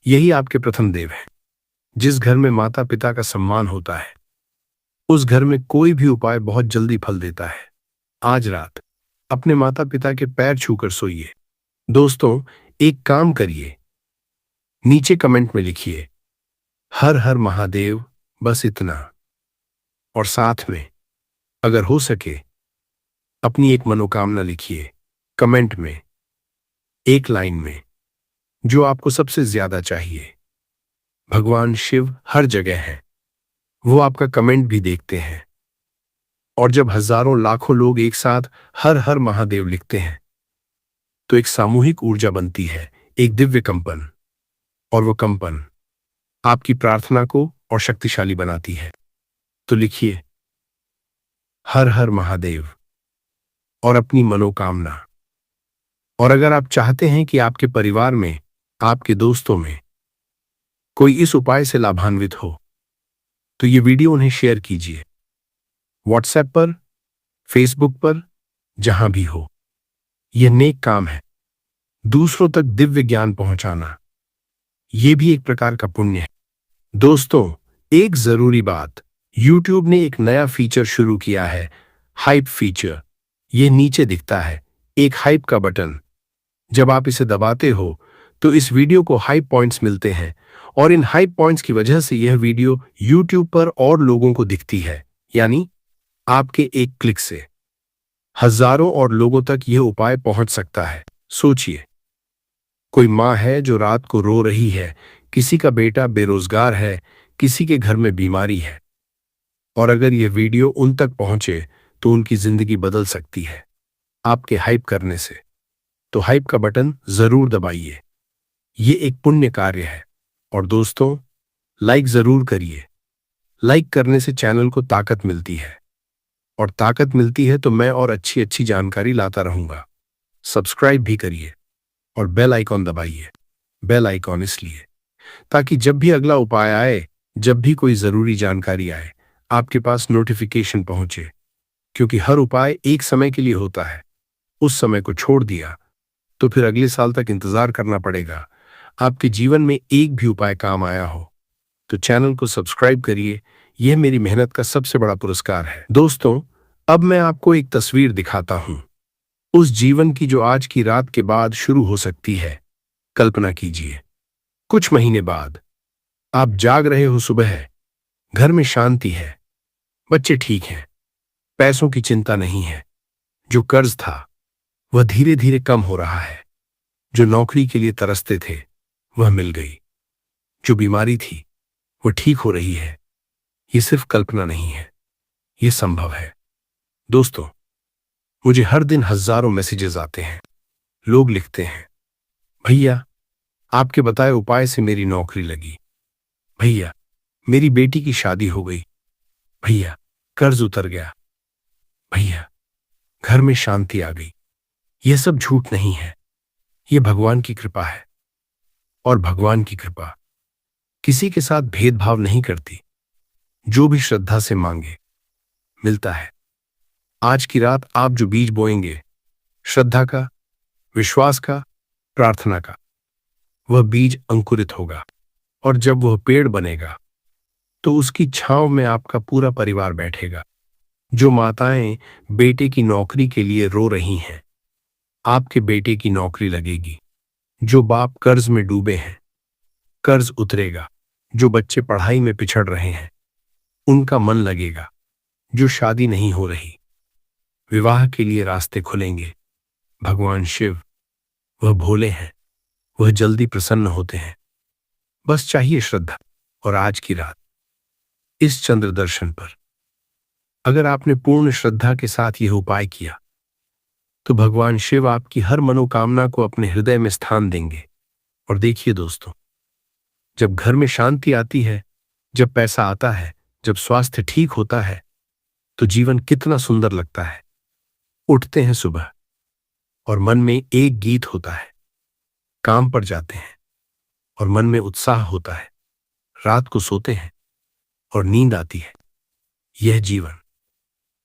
यही आपके प्रथम देव हैं। जिस घर में माता पिता का सम्मान होता है उस घर में कोई भी उपाय बहुत जल्दी फल देता है। आज रात अपने माता पिता के पैर छूकर सोइए। दोस्तों, एक काम करिए, नीचे कमेंट में लिखिए, हर हर महादेव, बस इतना। और साथ में अगर हो सके अपनी एक मनोकामना लिखिए कमेंट में, एक लाइन में, जो आपको सबसे ज्यादा चाहिए। भगवान शिव हर जगह है, वो आपका कमेंट भी देखते हैं। और जब हजारों लाखों लोग एक साथ हर हर महादेव लिखते हैं तो एक सामूहिक ऊर्जा बनती है, एक दिव्य कंपन, और वो कंपन आपकी प्रार्थना को और शक्तिशाली बनाती है। तो लिखिए हर हर महादेव और अपनी मनोकामना। और अगर आप चाहते हैं कि आपके परिवार में, आपके दोस्तों में कोई इस उपाय से लाभान्वित हो तो ये वीडियो उन्हें शेयर कीजिए, व्हाट्सएप पर, फेसबुक पर, जहां भी हो। यह नेक काम है। दूसरों तक दिव्य ज्ञान पहुंचाना यह भी एक प्रकार का पुण्य है। दोस्तों, एक जरूरी बात, YouTube ने एक नया फीचर शुरू किया है, हाइप फीचर। यह नीचे दिखता है, एक हाइप का बटन। जब आप इसे दबाते हो तो इस वीडियो को हाई पॉइंट्स मिलते हैं और इन हाई पॉइंट्स की वजह से यह वीडियो YouTube पर और लोगों को दिखती है, यानी आपके एक क्लिक से हजारों और लोगों तक यह उपाय पहुंच सकता है। सोचिए, कोई माँ है जो रात को रो रही है, किसी का बेटा बेरोजगार है, किसी के घर में बीमारी है, और अगर यह वीडियो उन तक पहुंचे तो उनकी जिंदगी बदल सकती है आपके हाइप करने से। तो हाइप का बटन जरूर दबाइए, ये एक पुण्य कार्य है। और दोस्तों, लाइक जरूर करिए। लाइक करने से चैनल को ताकत मिलती है, और ताकत मिलती है तो मैं और अच्छी अच्छी जानकारी लाता रहूंगा। सब्सक्राइब भी करिए और बेल आइकॉन दबाइए। बेल आइकॉन इसलिए ताकि जब भी अगला उपाय आए, जब भी कोई जरूरी जानकारी आए, आपके पास नोटिफिकेशन पहुंचे। क्योंकि हर उपाय एक समय के लिए होता है, उस समय को छोड़ दिया तो फिर अगले साल तक इंतजार करना पड़ेगा। आपके जीवन में एक भी उपाय काम आया हो तो चैनल को सब्सक्राइब करिए, यह मेरी मेहनत का सबसे बड़ा पुरस्कार है। दोस्तों, अब मैं आपको एक तस्वीर दिखाता हूं, उस जीवन की जो आज की रात के बाद शुरू हो सकती है। कल्पना कीजिए, कुछ महीने बाद आप जाग रहे हो, सुबह है, घर में शांति है, बच्चे ठीक हैं, पैसों की चिंता नहीं है, जो कर्ज था वह धीरे धीरे कम हो रहा है, जो नौकरी के लिए तरसते थे वह मिल गई, जो बीमारी थी वो ठीक हो रही है। ये सिर्फ कल्पना नहीं है, ये संभव है। दोस्तों, मुझे हर दिन हजारों मैसेजेस आते हैं। लोग लिखते हैं, भैया आपके बताए उपाय से मेरी नौकरी लगी, भैया मेरी बेटी की शादी हो गई, भैया कर्ज उतर गया, भैया घर में शांति आ गई। यह सब झूठ नहीं है, यह भगवान की कृपा है। और भगवान की कृपा किसी के साथ भेदभाव नहीं करती। जो भी श्रद्धा से मांगे मिलता है। आज की रात आप जो बीज बोएंगे, श्रद्धा का, विश्वास का, प्रार्थना का, वह बीज अंकुरित होगा, और जब वह पेड़ बनेगा तो उसकी छांव में आपका पूरा परिवार बैठेगा। जो माताएं बेटे की नौकरी के लिए रो रही हैं, आपके बेटे की नौकरी लगेगी। जो बाप कर्ज में डूबे हैं, कर्ज उतरेगा। जो बच्चे पढ़ाई में पिछड़ रहे हैं, उनका मन लगेगा। जो शादी नहीं हो रही, विवाह के लिए रास्ते खुलेंगे। भगवान शिव वह भोले हैं, वह जल्दी प्रसन्न होते हैं। बस चाहिए श्रद्धा। और आज की रात इस चंद्र दर्शन पर अगर आपने पूर्ण श्रद्धा के साथ यह उपाय किया तो भगवान शिव आपकी हर मनोकामना को अपने हृदय में स्थान देंगे। और देखिए दोस्तों, जब घर में शांति आती है, जब पैसा आता है, जब स्वास्थ्य ठीक होता है, तो जीवन कितना सुंदर लगता है। उठते हैं सुबह और मन में एक गीत होता है, काम पर जाते हैं और मन में उत्साह होता है, रात को सोते हैं और नींद आती है। यह जीवन,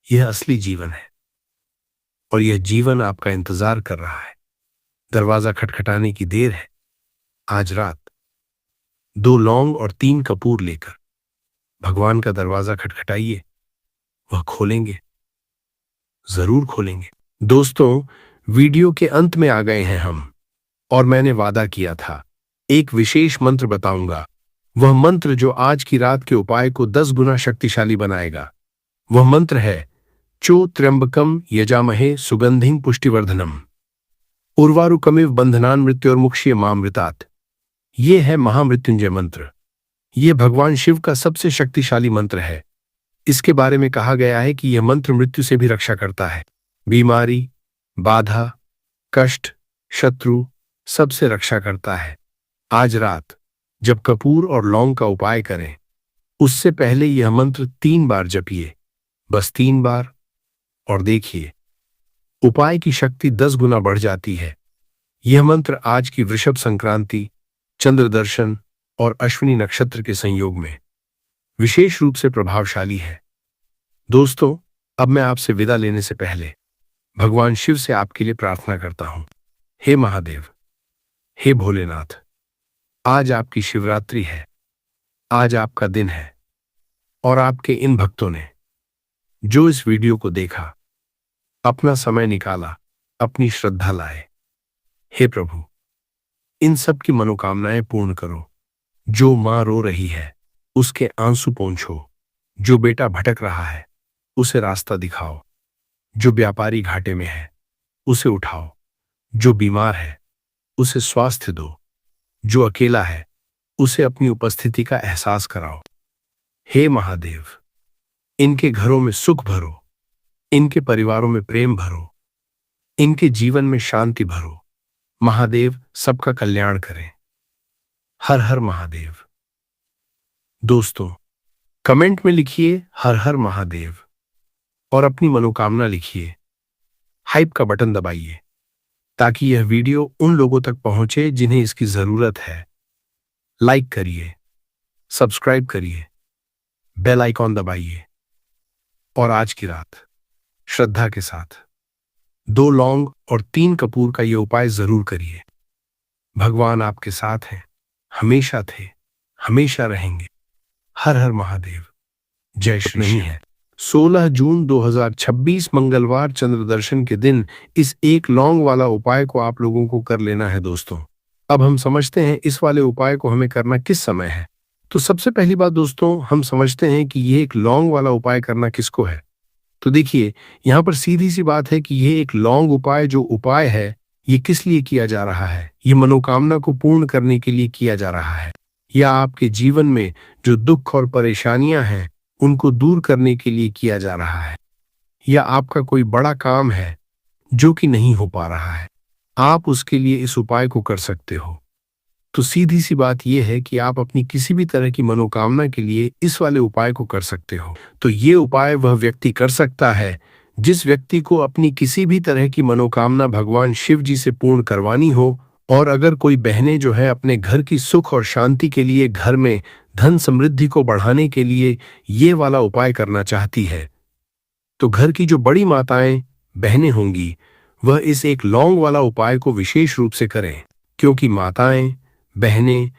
यह असली जीवन है, और यह जीवन आपका इंतजार कर रहा है। दरवाजा खटखटाने की देर है। आज रात 2 लौंग और 3 कपूर लेकर भगवान का दरवाजा खटखटाइए, वह खोलेंगे, जरूर खोलेंगे। दोस्तों, वीडियो के अंत में आ गए हैं हम, और मैंने वादा किया था एक विशेष मंत्र बताऊंगा। वह मंत्र जो आज की रात के उपाय को 10 गुना शक्तिशाली बनाएगा। वह मंत्र है चो त्र्यंबकम यजामहे सुगंधिं पुष्टिवर्धनम उर्वारुकमिव बंधनान मृत्योर्मुक्षीय मामृतात्। ये है महामृत्युंजय मंत्र। यह भगवान शिव का सबसे शक्तिशाली मंत्र है। इसके बारे में कहा गया है कि यह मंत्र मृत्यु से भी रक्षा करता है। बीमारी, बाधा, कष्ट, शत्रु सबसे रक्षा करता है। आज रात जब कपूर और लौंग का उपाय करें, उससे पहले यह मंत्र 3 बार जपिए, बस 3 बार, और देखिए उपाय की शक्ति 10 गुना बढ़ जाती है। यह मंत्र आज की वृषभ संक्रांति, चंद्र दर्शन और अश्विनी नक्षत्र के संयोग में विशेष रूप से प्रभावशाली है। दोस्तों, अब मैं आपसे विदा लेने से पहले भगवान शिव से आपके लिए प्रार्थना करता हूं। हे महादेव, हे भोलेनाथ, आज आपकी शिवरात्रि है, आज आपका दिन है, और आपके इन भक्तों ने जो इस वीडियो को देखा, अपना समय निकाला, अपनी श्रद्धा लाए। हे प्रभु, इन सब की मनोकामनाएं पूर्ण करो। जो माँ रो रही है उसके आंसू पोंछो। जो बेटा भटक रहा है उसे रास्ता दिखाओ। जो व्यापारी घाटे में है उसे उठाओ। जो बीमार है उसे स्वास्थ्य दो। जो अकेला है उसे अपनी उपस्थिति का एहसास कराओ। हे महादेव, इनके घरों में सुख भरो, इनके परिवारों में प्रेम भरो, इनके जीवन में शांति भरो। महादेव सबका कल्याण करें। हर हर महादेव। दोस्तों, कमेंट में लिखिए हर हर महादेव और अपनी मनोकामना लिखिए। हाइप का बटन दबाइए ताकि यह वीडियो उन लोगों तक पहुंचे जिन्हें इसकी जरूरत है। लाइक करिए, सब्सक्राइब करिए, बेल आइकॉन दबाइए और आज की रात श्रद्धा के साथ 2 लौंग और 3 कपूर का यह उपाय जरूर करिए। भगवान आपके साथ हैं, हमेशा थे, हमेशा रहेंगे। हर हर महादेव। जय श्री नहीं है। 16 जून 2026 मंगलवार चंद्र दर्शन के दिन इस 1 लौंग वाला उपाय को आप लोगों को कर लेना है। दोस्तों, अब हम समझते हैं इस वाले उपाय को हमें करना किस समय है। तो सबसे पहली बात दोस्तों, हम समझते हैं कि ये 1 लौंग वाला उपाय करना किसको है। तो देखिए, यहाँ पर सीधी सी बात है कि ये 1 लौंग उपाय जो उपाय है ये किस लिए किया जा रहा है। ये मनोकामना को पूर्ण करने के लिए किया जा रहा है, या आपके जीवन में जो दुख और परेशानियां हैं उनको दूर करने के लिए किया जा रहा है, या आपका कोई बड़ा काम है जो कि नहीं हो पा रहा है, आप उसके लिए इस उपाय को कर सकते हो। तो सीधी सी बात यह है कि आप अपनी किसी भी तरह की मनोकामना के लिए इस वाले उपाय को कर सकते हो। तो ये उपाय वह व्यक्ति कर सकता है जिस व्यक्ति को अपनी किसी भी तरह की मनोकामना भगवान शिव जी से पूर्ण करवानी हो। और अगर कोई बहनें जो है अपने घर की सुख और शांति के लिए, घर में धन समृद्धि को बढ़ाने के लिए ये वाला उपाय करना चाहती है, तो घर की जो बड़ी माताएं बहनें होंगी वह इस 1 लौंग वाला उपाय को विशेष रूप से करें, क्योंकि माताएं बहनें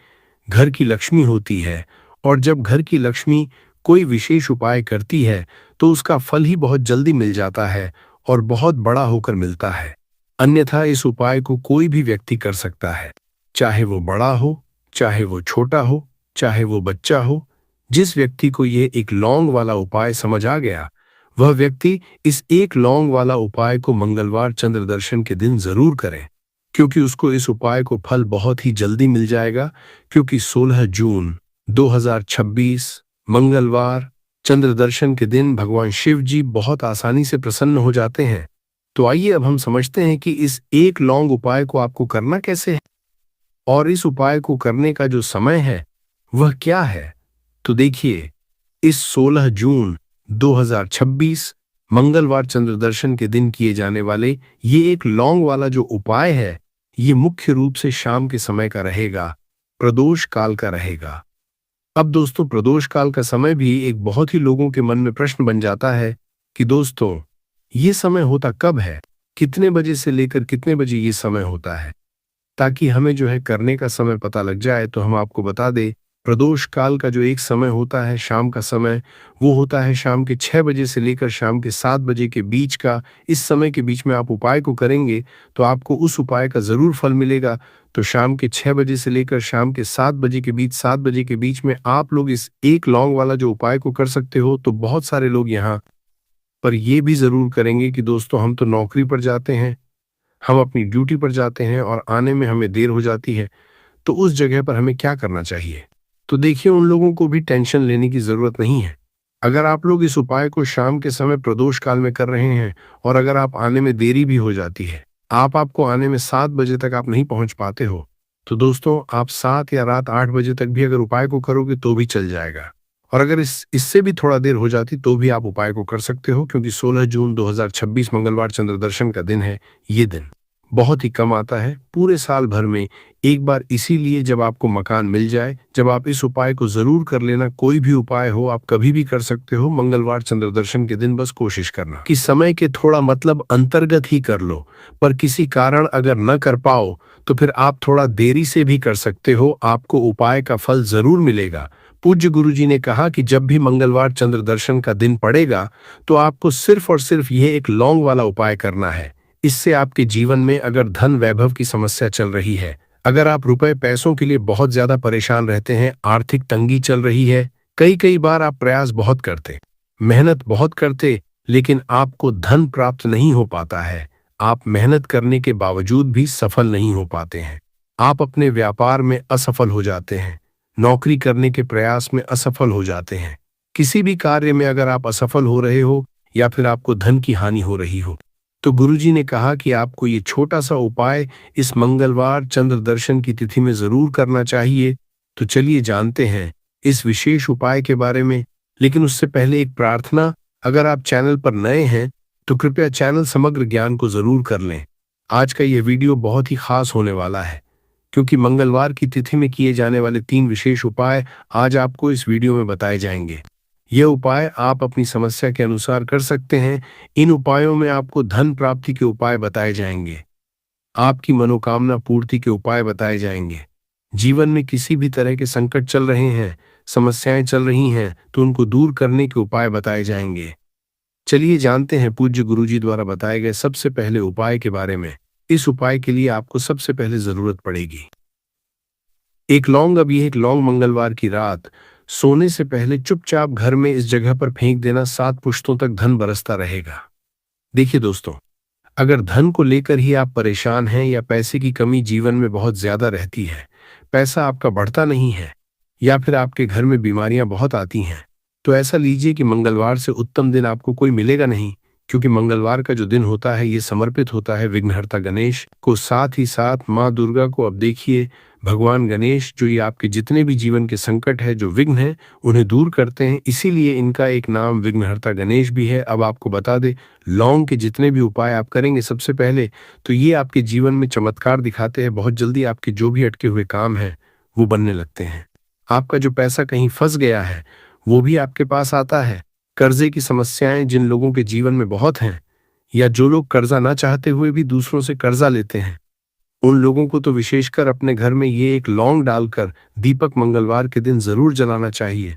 घर की लक्ष्मी होती है। और जब घर की लक्ष्मी कोई विशेष उपाय करती है तो उसका फल ही बहुत जल्दी मिल जाता है और बहुत बड़ा होकर मिलता है। अन्यथा इस उपाय को कोई भी व्यक्ति कर सकता है, चाहे वो बड़ा हो, चाहे वो छोटा हो, चाहे वो बच्चा हो। जिस व्यक्ति को ये 1 लौंग वाला उपाय समझ आ गया वह व्यक्ति इस 1 लौंग वाला उपाय को मंगलवार चंद्र दर्शन के दिन जरूर करें, क्योंकि उसको इस उपाय को फल बहुत ही जल्दी मिल जाएगा। क्योंकि 16 जून 2026 मंगलवार चंद्र दर्शन के दिन भगवान शिव जी बहुत आसानी से प्रसन्न हो जाते हैं। तो आइए अब हम समझते हैं कि इस 1 लौंग उपाय को आपको करना कैसे है और इस उपाय को करने का जो समय है वह क्या है। तो देखिए, इस 16 जून 2026 मंगलवार चंद्र दर्शन के दिन किए जाने वाले ये 1 लौंग वाला जो उपाय है ये मुख्य रूप से शाम के समय का रहेगा, प्रदोष काल का रहेगा। अब दोस्तों, प्रदोष काल का समय भी एक बहुत ही लोगों के मन में प्रश्न बन जाता है कि दोस्तों ये समय होता कब है, कितने बजे से लेकर कितने बजे ये समय होता है। ताकि हमें जो है करने का समय पता लग जाए तो हम आपको बता दें, प्रदोष काल का जो एक समय होता है शाम का समय, वो होता है शाम के 6 बजे से लेकर शाम के 7 बजे के बीच का। इस समय के बीच में आप उपाय को करेंगे तो आपको उस उपाय का जरूर फल मिलेगा। तो शाम के 6 बजे से लेकर शाम के 7 बजे के बीच, 7 बजे के बीच में आप लोग इस 1 लौंग वाला जो उपाय को कर सकते हो। तो बहुत सारे लोग यहाँ पर ये भी जरूर करेंगे कि दोस्तों हम तो नौकरी पर जाते हैं, हम अपनी ड्यूटी पर जाते हैं और आने में हमें देर हो जाती है, तो उस जगह पर हमें क्या करना चाहिए। तो देखिए, उन लोगों को भी टेंशन लेने की जरूरत नहीं है। अगर आप लोग इस उपाय को शाम के समय प्रदोष काल में कर रहे हैं और अगर आप आने में देरी भी हो जाती है, आपको आने में 7 बजे तक आप नहीं पहुंच पाते हो, तो दोस्तों आप 7 या रात 8 बजे तक भी अगर उपाय को करोगे तो भी चल जाएगा। और अगर इससे भी थोड़ा देर हो जाती तो भी आप उपाय को कर सकते हो, क्योंकि 16 जून 2026 मंगलवार चंद्र दर्शन का दिन है। ये दिन बहुत ही कम आता है पूरे साल भर में एक बार। इसीलिए जब आपको मकान मिल जाए, जब आप इस उपाय को जरूर कर लेना। कोई भी उपाय हो आप कभी भी कर सकते हो, मंगलवार चंद्र दर्शन के दिन बस कोशिश करना कि समय के थोड़ा मतलब अंतर्गत ही कर लो। पर किसी कारण अगर न कर पाओ तो फिर आप थोड़ा देरी से भी कर सकते हो, आपको उपाय का फल जरूर मिलेगा। पूज्य गुरुजी ने कहा कि जब भी मंगलवार चंद्र दर्शन का दिन पड़ेगा तो आपको सिर्फ और सिर्फ यह 1 लौंग वाला उपाय करना है। इससे आपके जीवन में अगर धन वैभव की समस्या चल रही है, अगर आप रुपए पैसों के लिए बहुत ज्यादा परेशान रहते हैं, आर्थिक तंगी चल रही है, कई कई बार आप प्रयास बहुत करते, मेहनत बहुत करते, लेकिन आपको धन प्राप्त नहीं हो पाता है। आप मेहनत करने के बावजूद भी सफल नहीं हो पाते हैं। आप अपने व्यापार में असफल हो जाते हैं, नौकरी करने के प्रयास में असफल हो जाते हैं। किसी भी कार्य में अगर आप असफल हो रहे हो या फिर आपको धन की हानि हो रही हो, तो गुरुजी ने कहा कि आपको ये छोटा सा उपाय इस मंगलवार चंद्र दर्शन की तिथि में जरूर करना चाहिए। तो चलिए जानते हैं इस विशेष उपाय के बारे में। लेकिन उससे पहले एक प्रार्थना, अगर आप चैनल पर नए हैं तो कृपया चैनल समग्र ज्ञान को जरूर कर लें। आज का यह वीडियो बहुत ही खास होने वाला है, क्योंकि मंगलवार की तिथि में किए जाने वाले 3 विशेष उपाय आज आपको इस वीडियो में बताए जाएंगे। ये उपाय आप अपनी समस्या के अनुसार कर सकते हैं। इन उपायों में आपको धन प्राप्ति के उपाय बताए जाएंगे, आपकी मनोकामना पूर्ति के उपाय बताए जाएंगे। जीवन में किसी भी तरह के संकट चल रहे हैं, समस्याएं चल रही हैं, तो उनको दूर करने के उपाय बताए जाएंगे। चलिए जानते हैं पूज्य गुरुजी द्वारा बताए गए सबसे पहले उपाय के बारे में। इस उपाय के लिए आपको सबसे पहले जरूरत पड़ेगी एक लौंग। अब यह एक लौंग मंगलवार की रात सोने से पहले चुपचाप घर में इस जगह पर फेंक देना। 7 पुश्तों तक धन बरसता रहेगा। देखिए दोस्तों, अगर धन को लेकर ही आप परेशान हैं या पैसे की कमी जीवन में बहुत ज्यादा रहती है, पैसा आपका बढ़ता नहीं है, या फिर आपके घर में बीमारियां बहुत आती हैं, तो ऐसा लीजिए कि मंगलवार से उत्तम दिन आपको कोई मिलेगा नहीं। क्योंकि मंगलवार का जो दिन होता है ये समर्पित होता है विघ्नहर्ता गणेश को, साथ ही साथ माँ दुर्गा को। अब देखिए, भगवान गणेश जो ये आपके जितने भी जीवन के संकट है, जो विघ्न है, उन्हें दूर करते हैं, इसीलिए इनका एक नाम विघ्नहर्ता गणेश भी है। अब आपको बता दे, लौंग के जितने भी उपाय आप करेंगे सबसे पहले, तो ये आपके जीवन में चमत्कार दिखाते हैं। बहुत जल्दी आपके जो भी अटके हुए काम है वो बनने लगते हैं। आपका जो पैसा कहीं फंस गया है वो भी आपके पास आता है। कर्जे की समस्याएं जिन लोगों के जीवन में बहुत हैं, या जो लोग कर्जा ना चाहते हुए भी दूसरों से कर्जा लेते हैं, उन लोगों को तो विशेषकर अपने घर में ये एक लौंग डालकर दीपक मंगलवार के दिन जरूर जलाना चाहिए।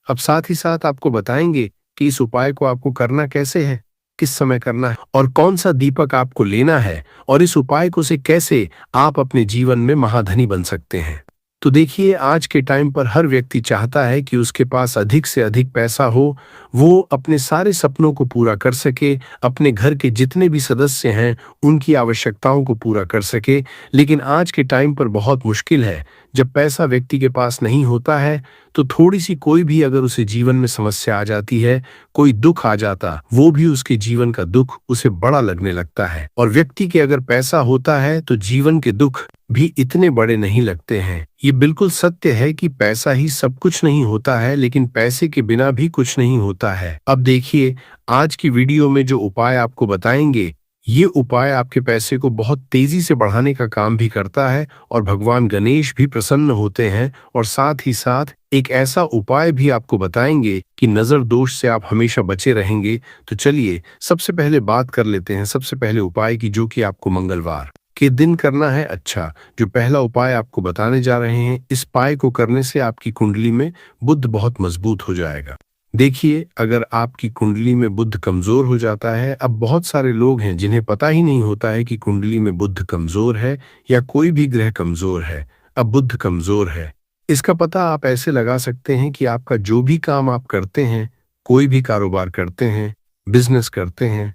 अब साथ ही साथ आपको बताएंगे कि इस उपाय को आपको करना कैसे है, किस समय करना है और कौन सा दीपक आपको लेना है, और इस उपाय को से कैसे आप अपने जीवन में महाधनी बन सकते हैं। तो देखिए, आज के टाइम पर हर व्यक्ति चाहता है कि उसके पास अधिक से अधिक पैसा हो, वो अपने सारे सपनों को पूरा कर सके, अपने घर के जितने भी सदस्य हैं उनकी आवश्यकताओं को पूरा कर सके। लेकिन आज के टाइम पर बहुत मुश्किल है। जब पैसा व्यक्ति के पास नहीं होता है तो थोड़ी सी कोई भी अगर उसे जीवन में समस्या आ जाती है, कोई दुख आ जाता, वो भी उसके जीवन का दुख उसे बड़ा लगने लगता है। और व्यक्ति के अगर पैसा होता है तो जीवन के दुख भी इतने बड़े नहीं लगते हैं। ये बिल्कुल सत्य है कि पैसा ही सब कुछ नहीं होता है, लेकिन पैसे के बिना भी कुछ नहीं होता है। अब देखिए, आज की वीडियो में जो उपाय आपको बताएंगे, ये उपाय आपके पैसे को बहुत तेजी से बढ़ाने का काम भी करता है, और भगवान गणेश भी प्रसन्न होते हैं। और साथ ही साथ एक ऐसा उपाय भी आपको बताएंगे कि नजर दोष से आप हमेशा बचे रहेंगे। तो चलिए सबसे पहले बात कर लेते हैं सबसे पहले उपाय की, जो कि आपको मंगलवार के दिन करना है। अच्छा, जो पहला उपाय आपको बताने जा रहे हैं, इस उपाय को करने से आपकी कुंडली में बुध बहुत मजबूत हो जाएगा। देखिए, अगर आपकी कुंडली में बुध कमजोर हो जाता है, अब बहुत सारे लोग हैं जिन्हें पता ही नहीं होता है कि कुंडली में बुध कमजोर है या कोई भी ग्रह कमजोर है। अब बुध कमजोर है, इसका पता आप ऐसे लगा सकते हैं कि आपका जो भी काम आप करते हैं, कोई भी कारोबार करते हैं, बिजनेस करते हैं,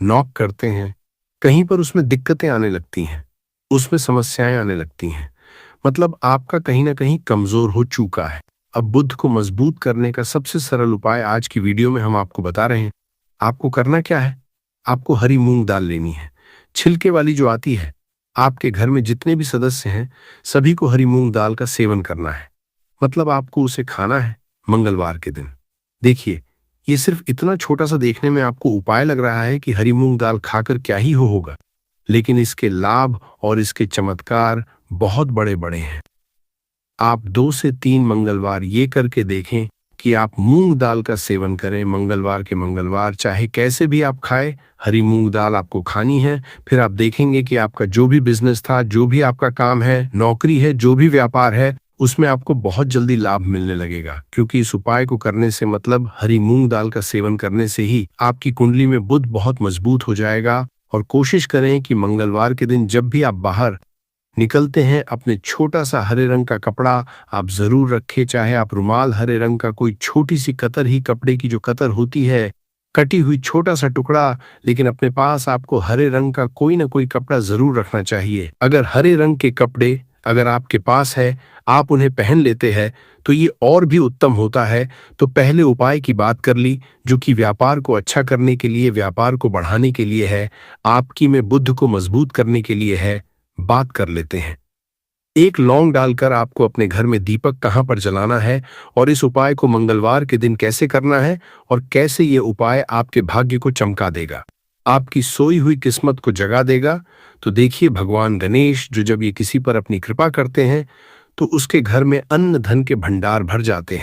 नौक करते हैं, कहीं पर उसमें दिक्कतें आने लगती हैं, उसमें समस्याएं आने लगती हैं। मतलब आपका कहीं ना कहीं कमजोर हो चुका है। अब बुध को मजबूत करने का सबसे सरल उपाय आज की वीडियो में हम आपको बता रहे हैं। आपको करना क्या है, आपको हरी मूंग दाल लेनी है, छिलके वाली जो आती है। आपके घर में जितने भी सदस्य हैं सभी को हरी मूंग दाल का सेवन करना है, मतलब आपको उसे खाना है मंगलवार के दिन। देखिए, ये सिर्फ इतना छोटा सा देखने में आपको उपाय लग रहा है कि हरी मूंग दाल खाकर क्या ही होगा, लेकिन इसके लाभ और इसके चमत्कार बहुत बड़े बड़े हैं। आप 2 से 3 मंगलवार ये करके देखें कि आप मूंग दाल का सेवन करें मंगलवार के मंगलवार, चाहे कैसे भी आप खाएं, हरी मूंग दाल आपको खानी है। फिर आप देखेंगे कि आपका जो भी बिजनेस था, जो भी आपका काम है, नौकरी है, जो भी व्यापार है, उसमें आपको बहुत जल्दी लाभ मिलने लगेगा। क्योंकि इस उपाय को करने से, मतलब हरी मूंग दाल का सेवन करने से ही आपकी कुंडली में बुध बहुत मजबूत हो जाएगा। और कोशिश करें कि मंगलवार के दिन जब भी आप बाहर निकलते हैं अपने छोटा सा हरे रंग का कपड़ा आप जरूर रखें, चाहे आप रुमाल हरे रंग का कोई छोटी सी कतर ही कपड़े की जो कतर होती है, कटी हुई छोटा सा टुकड़ा, लेकिन अपने पास आपको हरे रंग का कोई ना कोई कपड़ा जरूर रखना चाहिए। अगर हरे रंग के कपड़े अगर आपके पास है, आप उन्हें पहन लेते हैं तो ये और भी उत्तम होता है। तो पहले उपाय की बात कर ली जो कि व्यापार को अच्छा करने के लिए, व्यापार को बढ़ाने के लिए है, आपकी में बुद्ध को मजबूत करने के लिए है। बात कर लेते हैं। एक लौंग डालकर आपको अपने घर में दीपक कहाँ पर जलाना है और इस उपाय को मंगलवार के दिन कैसे करना है और कैसे ये उपाय आपके भाग्य को चमका देगा, आपकी सोई हुई किस्मत को जगा देगा। तो देखिए, भगवान गणेश जो जब ये किसी पर अपनी कृपा करते हैं तो उसके घर में अन्न धन के भंडार भर जाते हैं।